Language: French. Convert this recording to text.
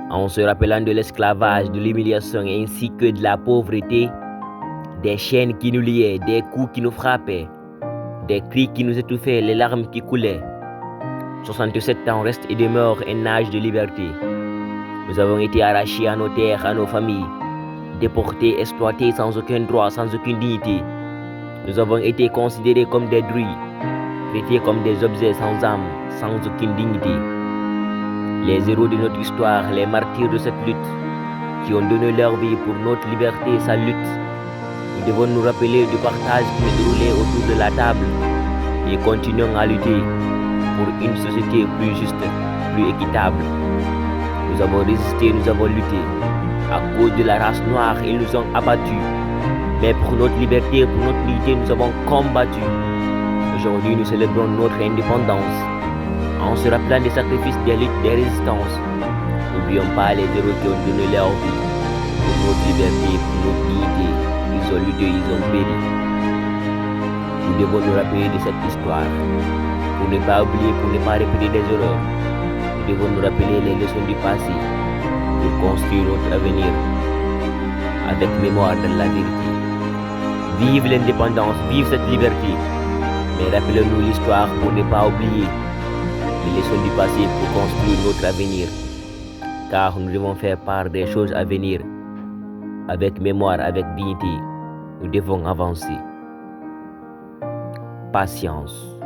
en se rappelant de l'esclavage, de l'humiliation ainsi que de la pauvreté, des chaînes qui nous liaient, des coups qui nous frappaient, des cris qui nous étouffaient, les larmes qui coulaient. 67 ans reste et demeure un âge de liberté. Nous avons été arrachés à nos terres, à nos familles, déportés, exploités sans aucun droit, sans aucune dignité. Nous avons été considérés comme des druides, traités comme des objets sans âme, sans aucune dignité. Les héros de notre histoire, les martyrs de cette lutte, qui ont donné leur vie pour notre liberté et sa lutte, nous devons nous rappeler du partage qui nous déroulait autour de la table et continuons à lutter pour une société plus juste, plus équitable. Nous avons résisté, nous avons lutté. À cause de la race noire, ils nous ont abattus. Mais pour notre liberté, pour notre dignité, nous avons combattu. Aujourd'hui, nous célébrons notre indépendance en se rappelant des sacrifices, des luttes, des résistances. N'oublions pas les héros qui ont donné leur vie pour notre liberté, pour notre dignité. Ils ont lutté, ils ont péri. Nous devons nous rappeler de cette histoire pour ne pas oublier, pour ne pas répéter des erreurs. Nous devons nous rappeler les leçons du passé pour construire notre avenir avec mémoire de la vérité. Vive l'indépendance, vive cette liberté. Mais rappelons-nous l'histoire pour ne pas oublier les leçons du passé pour construire notre avenir. Car nous devons faire part des choses à venir. Avec mémoire, avec dignité, nous devons avancer. Patience.